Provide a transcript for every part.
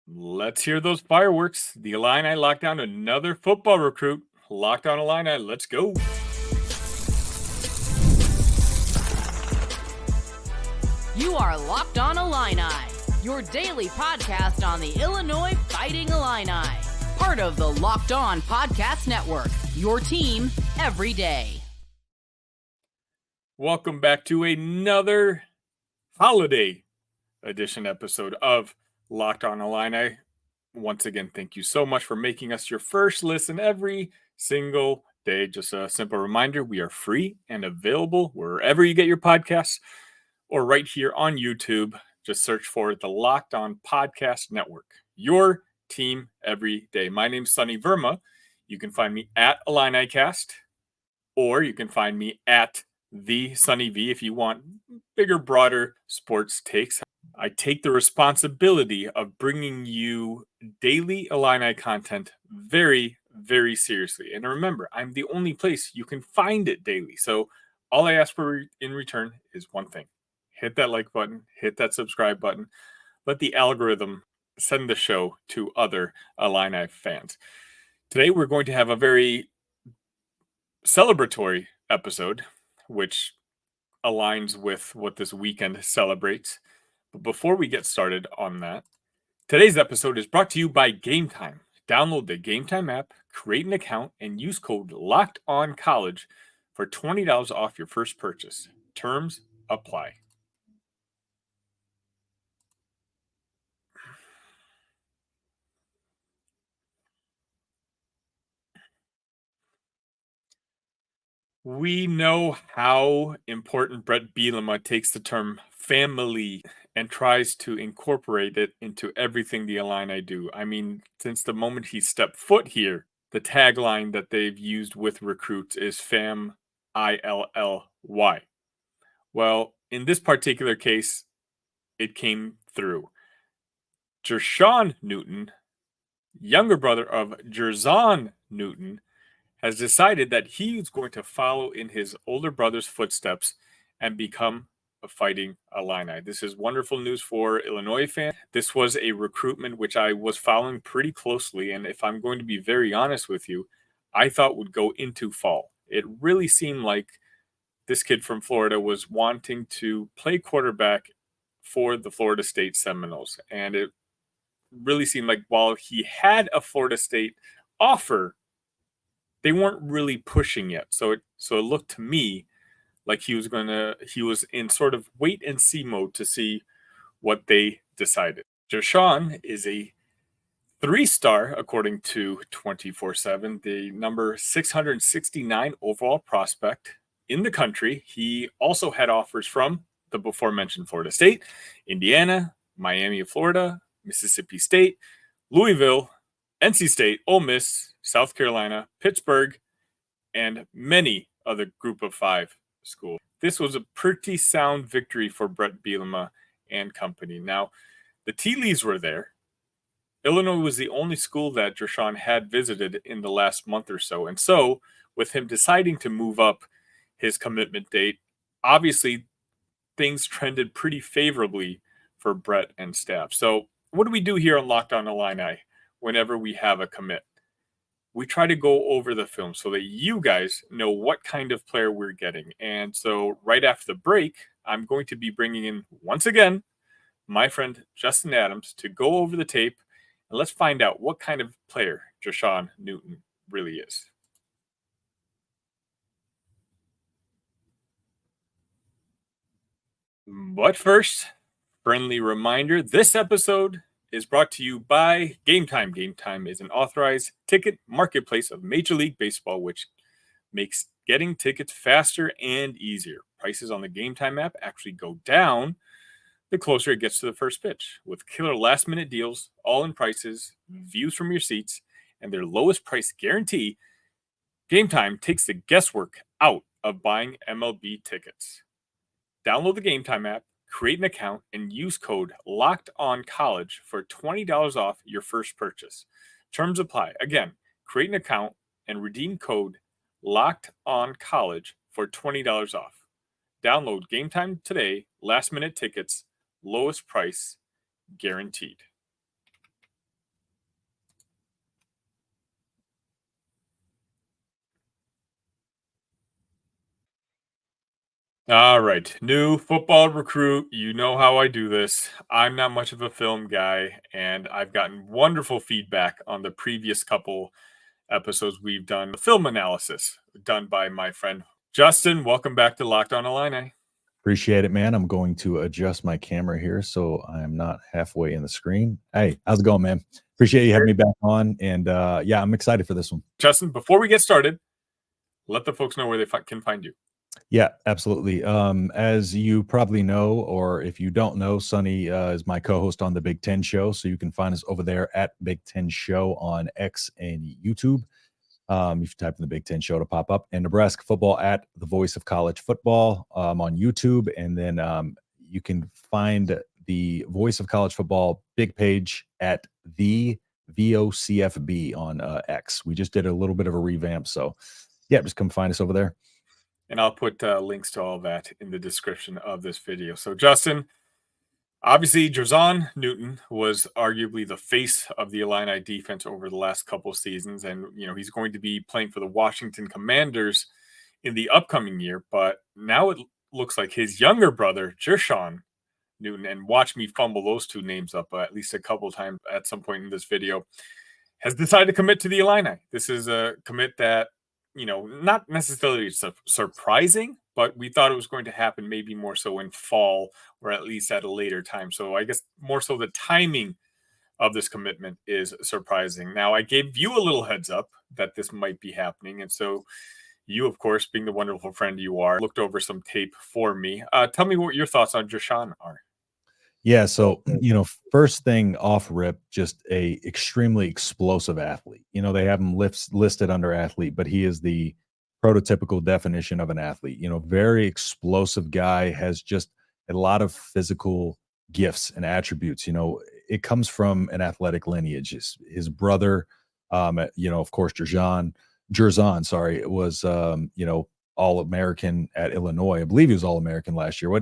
Let's hear those fireworks. The Illini locked down another football recruit. Locked on Illini. Let's go. You are Locked On Illini, your daily podcast on the Illinois Fighting Illini. Part of the Locked On Podcast Network, your team every day. Welcome back to another holiday edition episode of Locked On Illini. Once again, thank you so much for making us your first listen every single day. Just a simple reminder, we are free and available wherever you get your podcasts or right here on YouTube. Just search for the Locked On Podcast Network, your team every day. My name's Sonny Verma. You can find me at IlliniCast, or you can find me at the Sonny V if you want bigger, broader sports takes. I take the responsibility of bringing you daily Illini content very, very seriously. And remember, I'm the only place you can find it daily. So all I ask for in return is one thing. Hit that like button, hit that subscribe button. Let the algorithm send the show to other Illini fans. Today, we're going to have a very celebratory episode, which aligns with what this weekend celebrates. But before we get started on that, today's episode is brought to you by Gametime. Download the Gametime app, create an account, and use code LOCKEDONCollege for $20 off your first purchase. Terms apply. We know how important Brett Bielema takes the term family and tries to incorporate it into everything the Illini do. I mean, since the moment he stepped foot here, the tagline that they've used with recruits is Fam ILLY. Well, in this particular case, it came through. Jerzhan Newton, younger brother of Jerzhan Newton, has decided that he is going to follow in his older brother's footsteps and become a Fighting Illini. This is wonderful news for Illinois fans. This was a recruitment which I was following pretty closely, and if I'm going to be very honest with you, I thought would go into fall. It really seemed like this kid from Florida was wanting to play quarterback for the Florida State Seminoles, and it really seemed like while he had a Florida State offer, they weren't really pushing yet. So it looked to me like he was in sort of wait and see mode to see what they decided. Jerzhan is a 3-star according to 24/7, the number 669 overall prospect in the country. He also had offers from the before mentioned Florida State, Indiana, Miami of Florida, Mississippi State, Louisville, NC State, Ole Miss, South Carolina, Pittsburgh, and many other group of 5 schools. This was a pretty sound victory for Brett Bielema and company. Now, the tea leaves were there. Illinois was the only school that Jerzhan had visited in the last month or so. And so, with him deciding to move up his commitment date, obviously things trended pretty favorably for Brett and staff. So, what do we do here on Locked On Illini whenever we have a commit? We try to go over the film so that you guys know what kind of player we're getting. And so right after the break, I'm going to be bringing in, once again, my friend Justin Adams to go over the tape. And let's find out what kind of player Jerzhan Newton really is. But first, friendly reminder, this episode is brought to you by Gametime. Gametime is an authorized ticket marketplace of Major League Baseball, which makes getting tickets faster and easier. Prices on the Gametime app actually go down the closer it gets to the first pitch. With killer last-minute deals, all-in prices, views from your seats, and their lowest price guarantee, Gametime takes the guesswork out of buying MLB tickets. Download the Gametime app, create an account, and use code LOCKEDONCollege for $20 off your first purchase. Terms apply. Again, create an account and redeem code LOCKEDONCollege for $20 off. Download Gametime today. Last minute tickets, lowest price guaranteed. All right. New football recruit. You know how I do this. I'm not much of a film guy, and I've gotten wonderful feedback on the previous couple episodes we've done. The film analysis done by my friend Justin. Welcome back to Locked On Illini. Appreciate it, man. I'm going to adjust my camera here so I'm not halfway in the screen. Hey, how's it going, man? Appreciate you having me back on. And yeah, I'm excited for this one. Justin, before we get started, let the folks know where they can find you. Yeah, absolutely. As you probably know, or if you don't know, Sonny is my co-host on the Big Ten Show. So you can find us over there at Big Ten Show on X and YouTube. If you type in the Big Ten Show to pop up, and Nebraska football at the Voice of College Football on YouTube. And then you can find the Voice of College Football big page at the VOCFB on X. We just did a little bit of a revamp. So yeah, just come find us over there. And I'll put links to all that in the description of this video. So Justin, obviously, Jerzhan Newton was arguably the face of the Illini defense over the last couple of seasons. And, he's going to be playing for the Washington Commanders in the upcoming year. But now it looks like his younger brother, Jerzhan Newton, and watch me fumble those two names up at least a couple of times at some point in this video, has decided to commit to the Illini. This is a commit that, not necessarily surprising, but we thought it was going to happen maybe more so in fall or at least at a later time. So I guess more so the timing of this commitment is surprising. Now, I gave you a little heads up that this might be happening. And so you, of course, being the wonderful friend you are, looked over some tape for me. Tell me what your thoughts on Jerzhan are. Yeah, so first thing off rip, just a extremely explosive athlete. They have him listed under athlete, but he is the prototypical definition of an athlete. Very explosive guy, has just a lot of physical gifts and attributes. It comes from an athletic lineage. His brother, of course, Jerzhan, sorry, was All-American at Illinois. I believe he was All-American last year.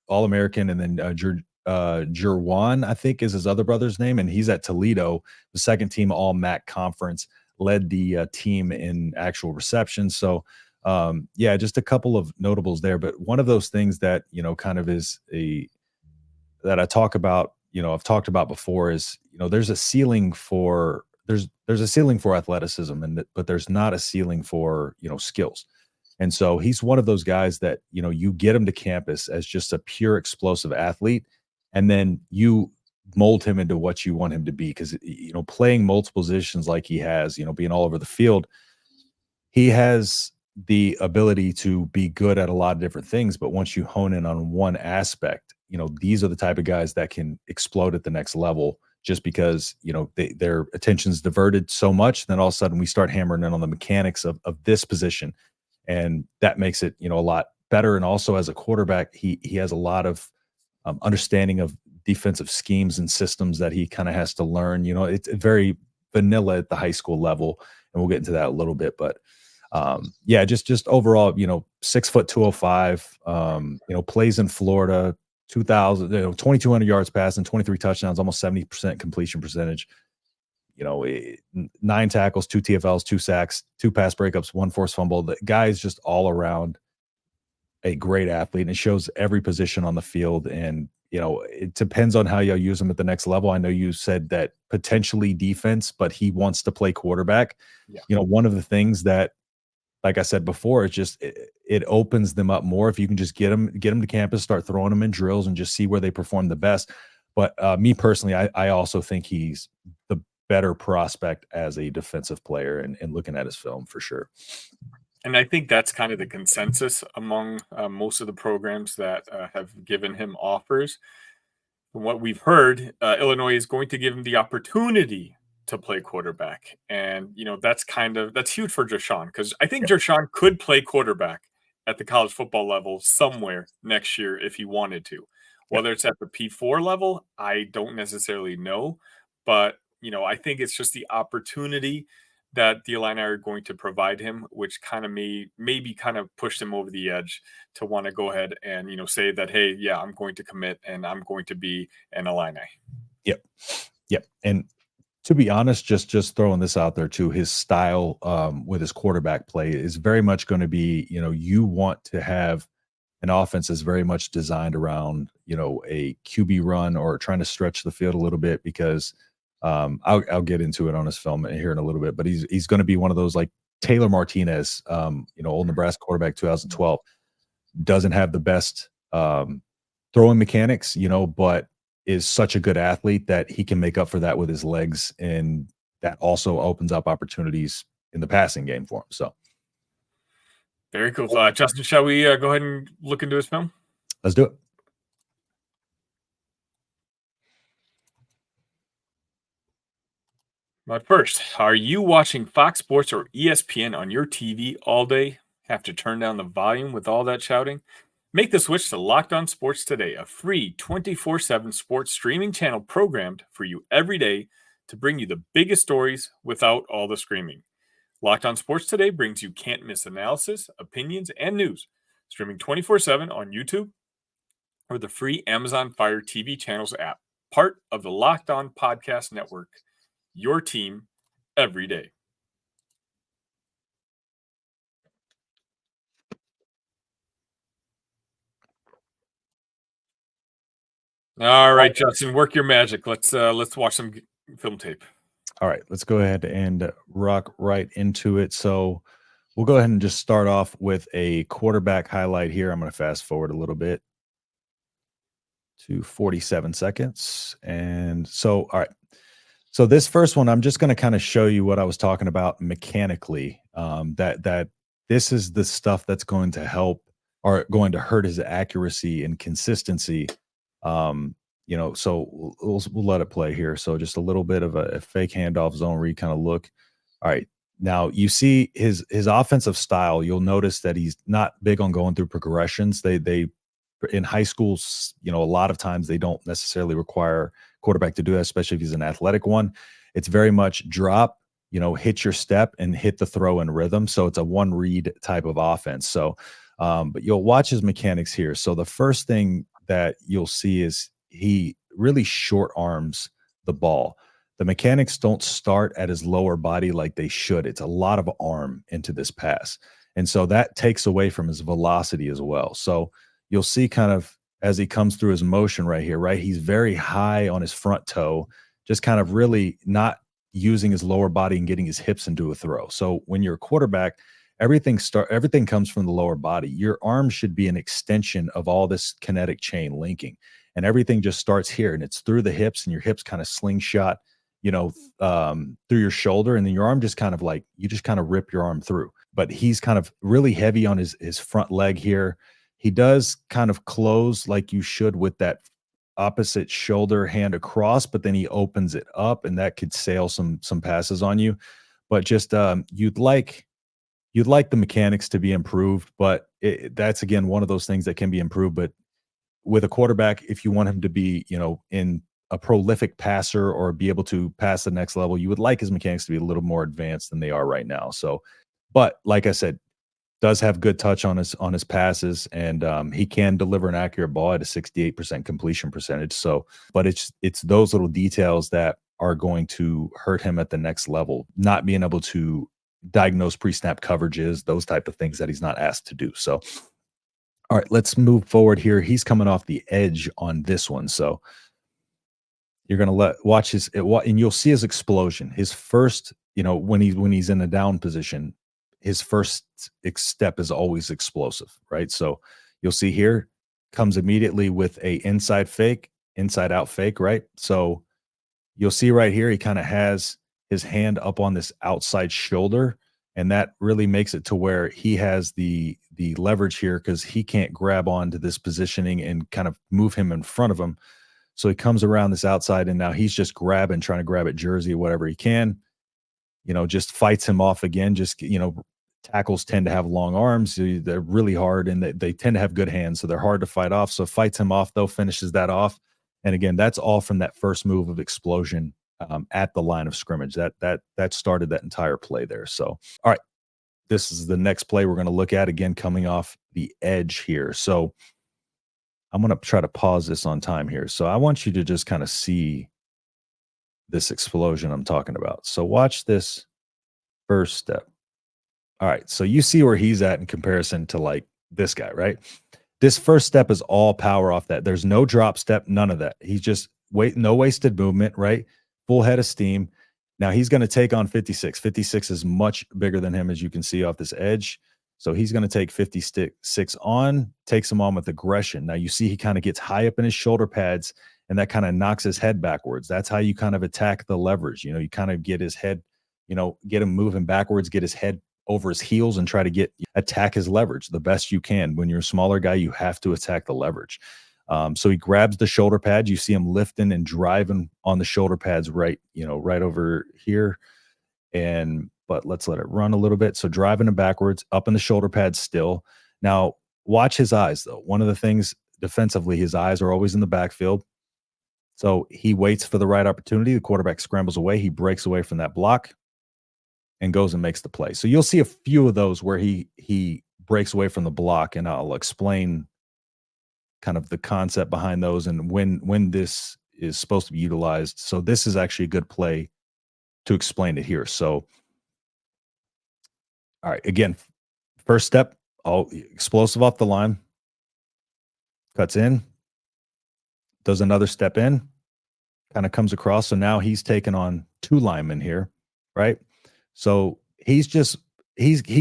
All-American, and then Jerzhan, I think, is his other brother's name, and he's at Toledo, the second team All MAC conference, led the team in actual reception. So, just a couple of notables there. But one of those things that kind of is that I talk about, I've talked about before is there's a ceiling for there's a ceiling for athleticism, but there's not a ceiling for skills. And so he's one of those guys that you get him to campus as just a pure explosive athlete, and then you mold him into what you want him to be. Because playing multiple positions like he has, being all over the field, he has the ability to be good at a lot of different things. But once you hone in on one aspect, these are the type of guys that can explode at the next level, just because their attention's diverted so much. Then all of a sudden we start hammering in on the mechanics of this position, and that makes it a lot better. And also, as a quarterback, he has a lot of understanding of defensive schemes and systems that he kind of has to learn. It's very vanilla at the high school level, and we'll get into that a little bit. But just overall, 6 foot 205, plays in Florida, 2,200 yards passing, 23 touchdowns, almost 70% completion percentage. 9 tackles, 2 TFLs, 2 sacks, 2 pass breakups, 1 forced fumble. The guy is just all around a great athlete, and it shows every position on the field. And it depends on how you use him at the next level. I know you said that potentially defense, but he wants to play quarterback. Yeah. One of the things that, like I said before, it's just it opens them up more if you can just get them to campus, start throwing them in drills, and just see where they perform the best. But me personally, I also think he's the better prospect as a defensive player, and looking at his film for sure. And I think that's kind of the consensus among most of the programs that have given him offers. From what we've heard, Illinois is going to give him the opportunity to play quarterback. And, that's huge for Jerzhan, because I think Jerzhan could play quarterback at the college football level somewhere next year if he wanted to. Whether it's at the P4 level, I don't necessarily know. But, I think it's just the opportunity that the Illini are going to provide him, which kind of maybe kind of pushed him over the edge to want to go ahead and, say that, hey, yeah, I'm going to commit and I'm going to be an Illini. Yep. And to be honest, just throwing this out there too, his style with his quarterback play is very much going to be, you want to have an offense is very much designed around, a QB run or trying to stretch the field a little bit because I'll get into it on his film here in a little bit, but he's going to be one of those like Taylor Martinez, old Nebraska quarterback, 2012, doesn't have the best throwing mechanics, but is such a good athlete that he can make up for that with his legs, and that also opens up opportunities in the passing game for him. So very cool. Justin, shall we go ahead and look into his film? let's do it. But first, are you watching Fox Sports or ESPN on your TV all day? Have to turn down the volume with all that shouting? Make the switch to Locked On Sports today, a free 24/7 sports streaming channel programmed for you every day to bring you the biggest stories without all the screaming. Locked On Sports today brings you can't-miss analysis, opinions, and news, streaming 24/7 on YouTube or the free Amazon Fire TV channels app, part of the Locked On Podcast Network. Your team every day. All right, Justin, work your magic. Let's watch some film tape. All right, let's go ahead and rock right into it. So we'll go ahead and just start off with a quarterback highlight here. I'm going to fast forward a little bit to 47 seconds. And so, all right. So this first one, I'm just going to kind of show you what I was talking about mechanically, that this is the stuff that's going to help or going to hurt his accuracy and consistency. So we'll let it play here. So just a little bit of a fake handoff zone where you kind of look. All right. Now you see his offensive style. You'll notice that he's not big on going through progressions. They in high schools, a lot of times they don't necessarily require quarterback to do that, especially if he's an athletic one. It's very much drop, hit your step and hit the throw in rhythm. So it's a one read type of offense. So, but you'll watch his mechanics here. So the first thing that you'll see is he really short arms the ball. The mechanics don't start at his lower body like they should. It's a lot of arm into this pass. And so that takes away from his velocity as well. So you'll see kind of as he comes through his motion right here, right? He's very high on his front toe, just kind of really not using his lower body and getting his hips into a throw. So when you're a quarterback, everything comes from the lower body. Your arm should be an extension of all this kinetic chain linking, and everything just starts here, and it's through the hips, and your hips kind of slingshot, through your shoulder, and then your arm just kind of like you just kind of rip your arm through. But he's kind of really heavy on his front leg here. He does kind of close like you should with that opposite shoulder hand across, but then he opens it up, and that could sail some passes on you. But just you'd like the mechanics to be improved, but that's again one of those things that can be improved. But with a quarterback, if you want him to be, in a prolific passer or be able to pass the next level, you would like his mechanics to be a little more advanced than they are right now. So, but like I said, does have good touch on his passes, and he can deliver an accurate ball at a 68% completion percentage. So, but it's those little details that are going to hurt him at the next level, not being able to diagnose pre-snap coverages, those type of things that he's not asked to do. So, all right, let's move forward here. He's coming off the edge on this one. So you're going to watch and you'll see his explosion. His first, when he's in a down position, his first step is always explosive, right? So you'll see here comes immediately with a inside out fake, right? So you'll see right here, he kind of has his hand up on this outside shoulder, and that really makes it to where he has the leverage here because he can't grab onto this positioning and kind of move him in front of him. So he comes around this outside, and now he's just trying to grab at Jersey or whatever he can. Just fights him off again. Tackles tend to have long arms. They're really hard, and they tend to have good hands, so they're hard to fight off. So fights him off, though, finishes that off. And again, that's all from that first move of explosion at the line of scrimmage. That started that entire play there. So, all right, this is the next play we're going to look at, again, coming off the edge here. So I'm going to try to pause this on time here. So I want you to just kind of see this explosion I'm talking about. So watch this first step. All right, so you see where he's at in comparison to like this guy, right? This first step is all power off that. There's no drop step, none of that. He's just no wasted movement, right? Full head of steam. Now he's going to take on 56. 56 is much bigger than him, as you can see off this edge. So he's going to take 56 on, takes him on with aggression. Now you see he kind of gets high up in his shoulder pads, and that kind of knocks his head backwards. That's how you kind of attack the leverage. You kind of get his head, get him moving backwards, get his head over his heels and try to attack his leverage the best you can. When you're a smaller guy, you have to attack the leverage. So he grabs the shoulder pads. You see him lifting and driving on the shoulder pads right over here. But let's let it run a little bit. So driving him backwards, up in the shoulder pads still. Now watch his eyes though. One of the things defensively, his eyes are always in the backfield. So he waits for the right opportunity. The quarterback scrambles away. He breaks away from that block and goes and makes the play. So you'll see a few of those where he breaks away from the block, and I'll explain kind of the concept behind those and when this is supposed to be utilized. So this is actually a good play to explain it here. So, all right, again, first step, explosive off the line, cuts in, does another step in, kind of comes across. So now he's taken on two linemen here, right? So he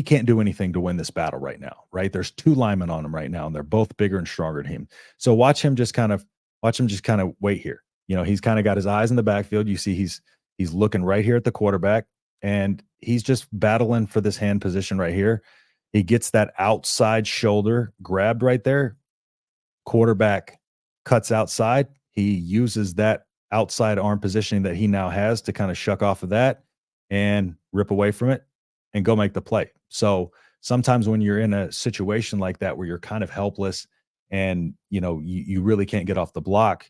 can't do anything to win this battle right now, right? There's two linemen on him right now, and they're both bigger and stronger than him. So watch him just kind of wait here. He's kind of got his eyes in the backfield. You see he's looking right here at the quarterback, and he's just battling for this hand position right here. He gets that outside shoulder grabbed right there. Quarterback cuts outside. He uses that outside arm positioning that he now has to kind of shuck off of that and rip away from it and go make the play. So sometimes when you're in a situation like that where you're kind of helpless and you really can't get off the block,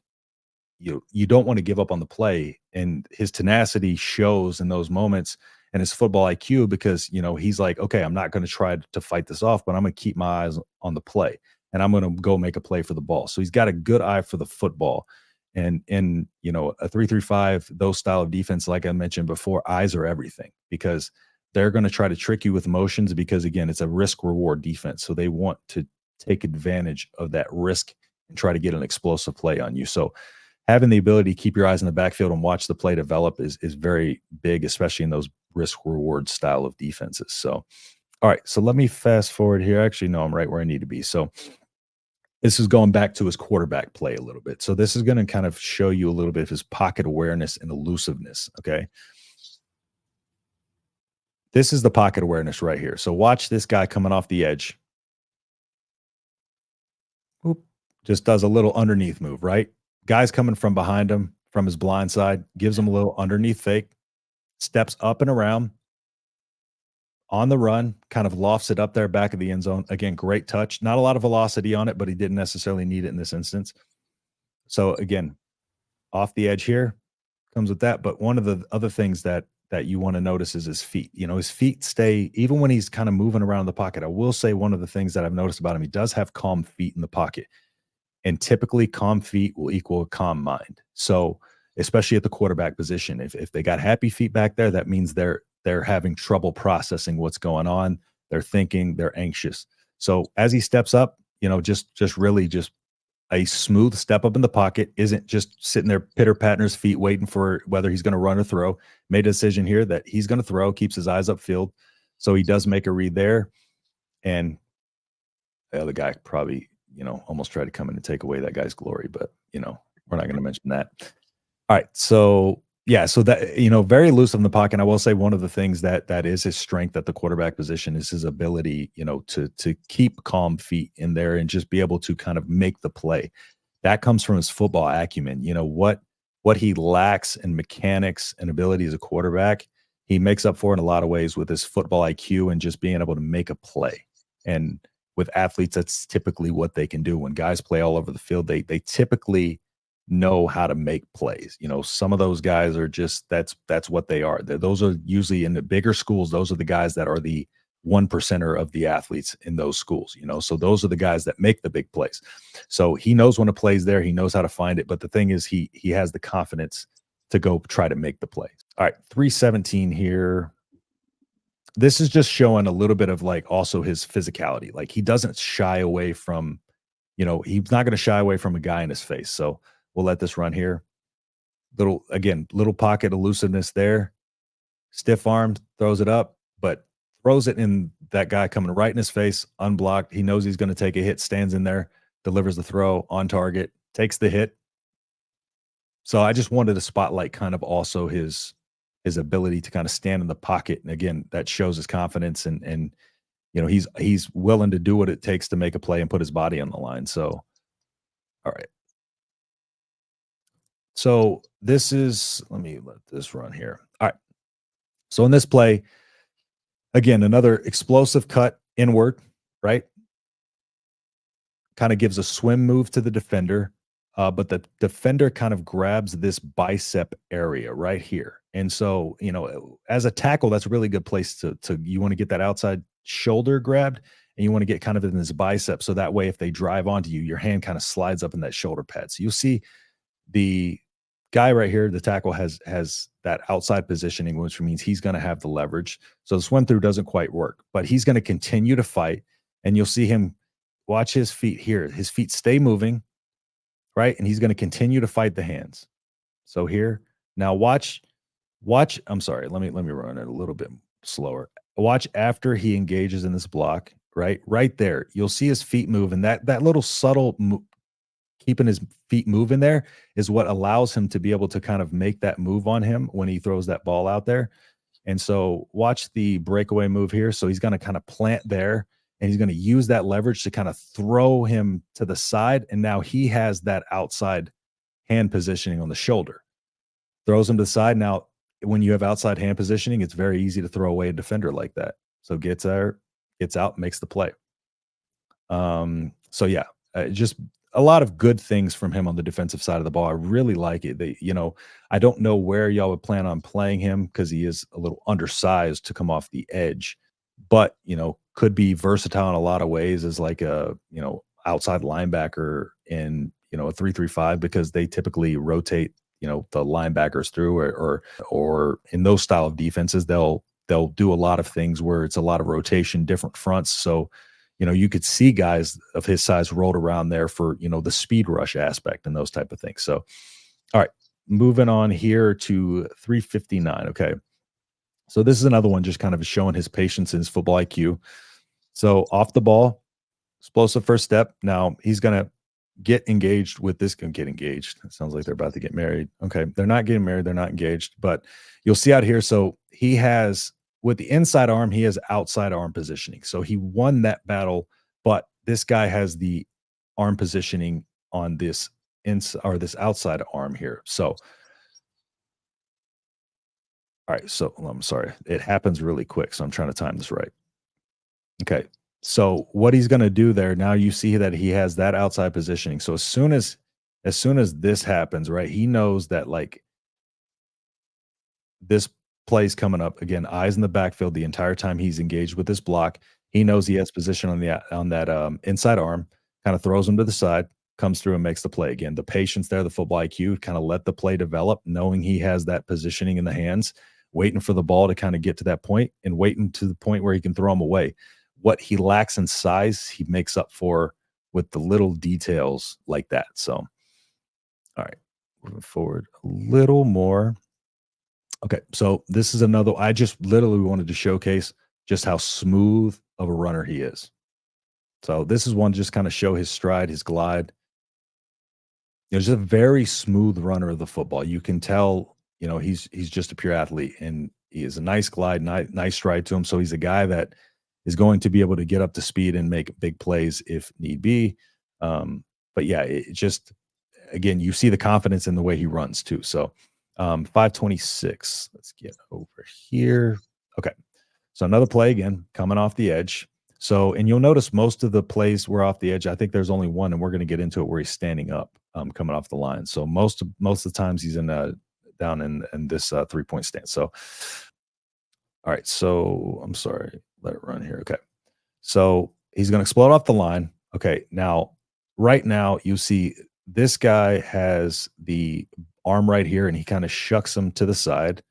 you don't want to give up on the play. And his tenacity shows in those moments, and his football IQ, because he's like, okay, I'm not going to try to fight this off, but I'm going to keep my eyes on the play, and I'm going to go make a play for the ball. So he's got a good eye for the football. And in a 3-3-5, those style of defense, like I mentioned before, eyes are everything, because they're going to try to trick you with motions, because again, it's a risk reward defense. So they want to take advantage of that risk and try to get an explosive play on you. So having the ability to keep your eyes in the backfield and watch the play develop is very big, especially in those risk reward style of defenses. So, all right, so let me fast forward here. Actually, no, I'm right where I need to be. So this is going back to his quarterback play a little bit. So this is going to kind of show you a little bit of his pocket awareness and elusiveness. Okay. This is the pocket awareness right here. So watch this guy coming off the edge. Oop, just does a little underneath move, right? Guy's coming from behind him, from his blind side, gives him a little underneath fake, steps up and around on the run, kind of lofts it up there back of the end zone. Again, great touch. Not a lot of velocity on it, but he didn't necessarily need it in this instance. So again, off the edge here comes with that. But one of the other things that you want to notice is his feet. His feet stay, even when he's kind of moving around the pocket. I will say one of the things that I've noticed about him, he does have calm feet in the pocket. And typically calm feet will equal a calm mind. So especially at the quarterback position, if they got happy feet back there, that means they're having trouble processing what's going on. They're thinking, they're anxious. So as he steps up, just really a smooth step up in the pocket, isn't just sitting there pitter-patting his feet waiting for whether he's going to run or throw. Made a decision here that he's going to throw, keeps his eyes upfield. So he does make a read there. And the other guy probably, almost tried to come in and take away that guy's glory, but, we're not going to mention that. All right. So yeah, so that, very loose in the pocket. I will say one of the things that is his strength at the quarterback position is his ability, to keep calm feet in there and just be able to kind of make the play. That comes from his football acumen. What he lacks in mechanics and ability as a quarterback, he makes up for in a lot of ways with his football IQ and just being able to make a play. And with athletes, that's typically what they can do. When guys play all over the field, they typically know how to make plays. Some of those guys are just, that's what they are. Those are usually in the bigger schools. Those are the guys that are the 1%er of the athletes in those schools, so those are the guys that make the big plays. So he knows when a play's there, he knows how to find it. But the thing is, he has the confidence to go try to make the plays. All right, 317 here. This is just showing a little bit of also his physicality. He doesn't shy away from he's not going to shy away from a guy in his face. So we'll let this run here. Little pocket elusiveness there. Stiff armed, throws it up, but throws it in that guy coming right in his face, unblocked. He knows he's going to take a hit, stands in there, delivers the throw on target, takes the hit. So I just wanted to spotlight kind of also his ability to kind of stand in the pocket. And again, that shows his confidence and he's willing to do what it takes to make a play and put his body on the line. So, all right. So let me let this run here. All right. So in this play, again, another explosive cut inward, right? Kind of gives a swim move to the defender, but the defender kind of grabs this bicep area right here. And so, as a tackle, that's a really good place to you want to get that outside shoulder grabbed, and you want to get kind of in this bicep. So that way, if they drive onto you, your hand kind of slides up in that shoulder pad. So you'll see the guy right here, the tackle has that outside positioning, which means he's going to have the leverage. So the swim through doesn't quite work, but he's going to continue to fight. And you'll see him watch his feet here. His feet stay moving, right? And he's going to continue to fight the hands. So here, now watch. I'm sorry. Let me run it a little bit slower. Watch after he engages in this block, right? Right there. You'll see his feet move, and that little subtle keeping his feet moving there is what allows him to be able to kind of make that move on him when he throws that ball out there. And so watch the breakaway move here. So he's going to kind of plant there, and he's going to use that leverage to kind of throw him to the side. And now he has that outside hand positioning on the shoulder. Throws him to the side. Now, when you have outside hand positioning, it's very easy to throw away a defender like that. So gets there, gets out, makes the play. So yeah, just a lot of good things from him on the defensive side of the ball. I really like it. I don't know where y'all would plan on playing him because he is a little undersized to come off the edge, but could be versatile in a lot of ways as like a outside linebacker in a 3-3-5 because they typically rotate the linebackers through or in those style of defenses they'll do a lot of things where it's a lot of rotation, different fronts. So you could see guys of his size rolled around there for, the speed rush aspect and those type of things. So, all right, moving on here to 359. Okay. So this is another one just kind of showing his patience and his football IQ. So off the ball, explosive first step. Now he's going to get engaged with this. Get engaged. It sounds like they're about to get married. Okay. They're not getting married. They're not engaged, but you'll see out here. So he has, with the inside arm, he has outside arm positioning. So he won that battle, but this guy has the arm positioning on this this outside arm here. So, all right. So I'm sorry. It happens really quick. So I'm trying to time this right. Okay. So what he's going to do there, now you see that he has that outside positioning. So as soon as this happens, right, he knows that like this plays coming up again, eyes in the backfield the entire time he's engaged with this block. He knows he has position on that inside arm, kind of throws him to the side, comes through and makes the play. Again, the patience there, the football IQ, kind of let the play develop, knowing he has that positioning in the hands, waiting for the ball to kind of get to that point and waiting to the point where he can throw him away. What he lacks in size, he makes up for with the little details like that. So, all right, moving forward a little more. Okay, so this is another. I just literally wanted to showcase just how smooth of a runner he is. So this is one just kind of show his stride, his glide. He's a very smooth runner of the football. You can tell, he's just a pure athlete, and he has a nice glide, nice stride to him. So he's a guy that is going to be able to get up to speed and make big plays if need be. But yeah, it just, again, you see the confidence in the way he runs too. So 526. Let's get over here. Okay. So another play again, coming off the edge. So, and you'll notice most of the plays were off the edge. I think there's only one, and we're going to get into it where he's standing up, coming off the line. So most of the times he's down in this 3-point stance. So, all right. So I'm sorry. Let it run here. Okay. So he's going to explode off the line. Okay. Now, right now you see this guy has the arm right here, and he kind of shucks him to the side.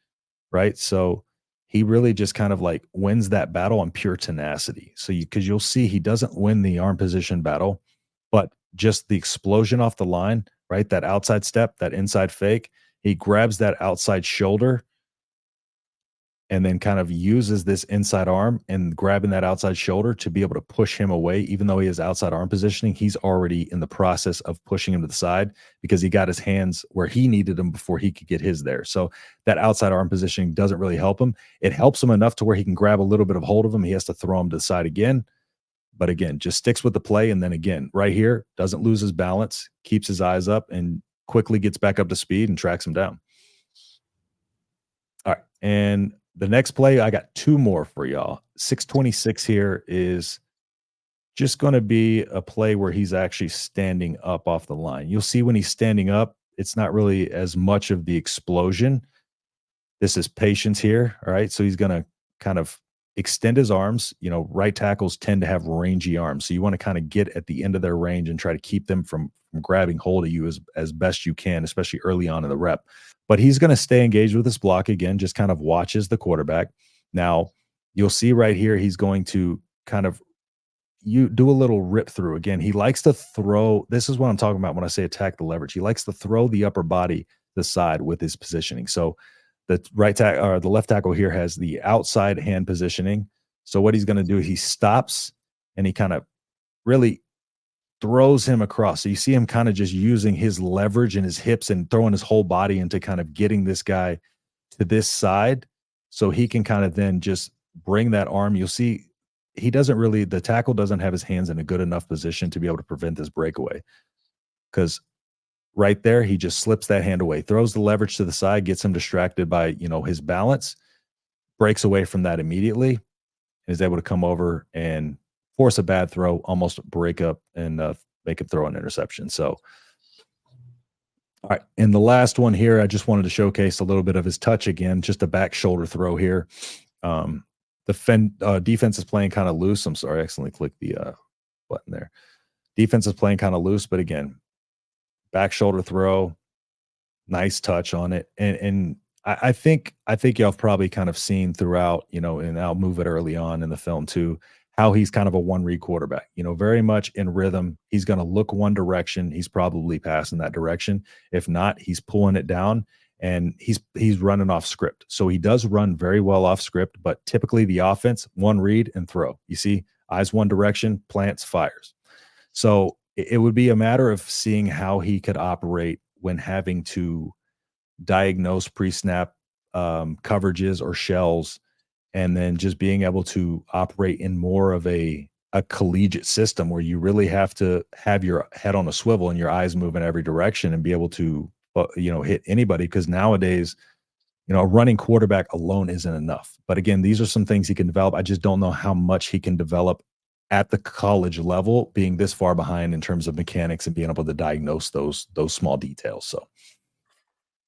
Right. So he really just kind of like wins that battle on pure tenacity. So because you'll see he doesn't win the arm position battle, but just the explosion off the line, right? That outside step, that inside fake. He grabs that outside shoulder and then kind of uses this inside arm and grabbing that outside shoulder to be able to push him away. Even though he has outside arm positioning, he's already in the process of pushing him to the side because he got his hands where he needed them before he could get his there. So that outside arm positioning doesn't really help him. It helps him enough to where he can grab a little bit of hold of him. He has to throw him to the side again. But again, just sticks with the play. And then again, right here, doesn't lose his balance, keeps his eyes up, and quickly gets back up to speed and tracks him down. All right. And the next play, I got two more for y'all. 626 here is just going to be a play where he's actually standing up off the line. You'll see when he's standing up, it's not really as much of the explosion. This is patience here. All right. So he's going to kind of extend his arms. You know, right tackles tend to have rangy arms. So you want to kind of get at the end of their range and try to keep them from grabbing hold of you as best you can, especially early on in the rep. But he's going to stay engaged with this block again, just kind of watches the quarterback. Now, you'll see right here, he's going to kind of do a little rip through. Again, he likes to throw. This is what I'm talking about when I say attack the leverage. He likes to throw the upper body to the side with his positioning. So the the left tackle here has the outside hand positioning. So what he's going to do, he stops and he kind of really throws him across. So you see him kind of just using his leverage and his hips and throwing his whole body into kind of getting this guy to this side so he can kind of then just bring that arm. You'll see the tackle doesn't have his hands in a good enough position to be able to prevent this breakaway, because right there, he just slips that hand away, throws the leverage to the side, gets him distracted by, his balance, breaks away from that immediately, and is able to come over and force a bad throw, almost break up and make him throw an interception. So, all right. And the last one here, I just wanted to showcase a little bit of his touch again, just a back shoulder throw here. The defense is playing kind of loose. I'm sorry, I accidentally clicked the button there. Defense is playing kind of loose, but again, back shoulder throw, nice touch on it. And I think y'all have probably kind of seen throughout, and I'll move it early on in the film too, how he's kind of a one-read quarterback, very much in rhythm. He's going to look one direction. He's probably passing that direction. If not, he's pulling it down and he's running off script. So he does run very well off script, but typically the offense, one read and throw. You see, eyes one direction, plants, fires. So it would be a matter of seeing how he could operate when having to diagnose pre-snap coverages or shells, and then just being able to operate in more of a collegiate system where you really have to have your head on a swivel and your eyes move in every direction and be able to, hit anybody. Because nowadays, a running quarterback alone isn't enough. But again, these are some things he can develop. I just don't know how much he can develop at the college level, being this far behind in terms of mechanics and being able to diagnose those small details.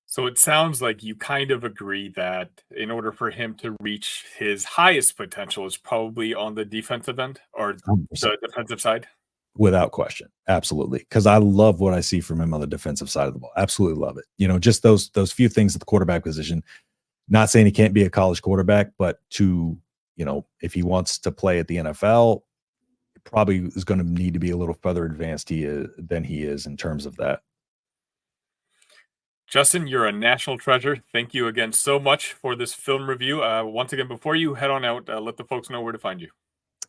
So it sounds like you kind of agree that in order for him to reach his highest potential is probably on the defensive end or 100%. the defensive side. Without question. Absolutely. Because I love what I see from him on the defensive side of the ball. Absolutely love it. Just those few things at the quarterback position. Not saying he can't be a college quarterback, but if he wants to play at the NFL, it probably is going to need to be a little further advanced than he is in terms of that. Justin, you're a national treasure. Thank you again so much for this film review. Once again, before you head on out, let the folks know where to find you.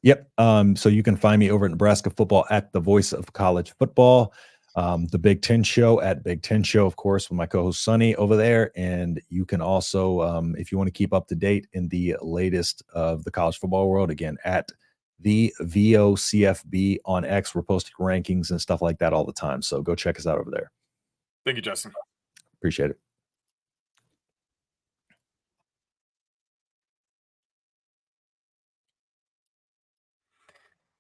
Yep. So you can find me over at Nebraska Football at the Voice of College Football, the Big Ten Show at Big Ten Show, of course, with my co-host Sonny over there. And you can also, if you want to keep up to date in the latest of the college football world, again, at the VOCFB on X, we're posting rankings and stuff like that all the time. So go check us out over there. Thank you, Justin. Appreciate it.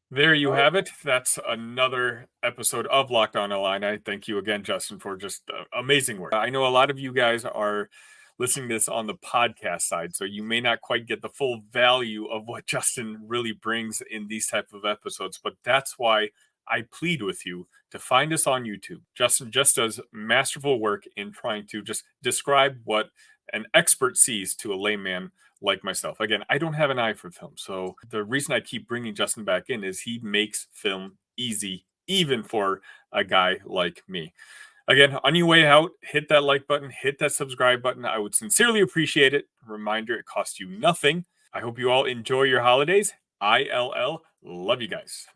There you have it. That's another episode of Locked On Illini. Thank you again, Justin, for just amazing work. I know a lot of you guys are listening to this on the podcast side, so you may not quite get the full value of what Justin really brings in these type of episodes, but that's why I plead with you to find us on YouTube. Justin just does masterful work in trying to just describe what an expert sees to a layman like myself. Again, I don't have an eye for film, so the reason I keep bringing Justin back in is he makes film easy even for a guy like me. Again, on your way out, hit that like button, hit that subscribe button. I would sincerely appreciate it. Reminder, it costs you nothing. I hope you all enjoy your holidays. ILL, love you guys.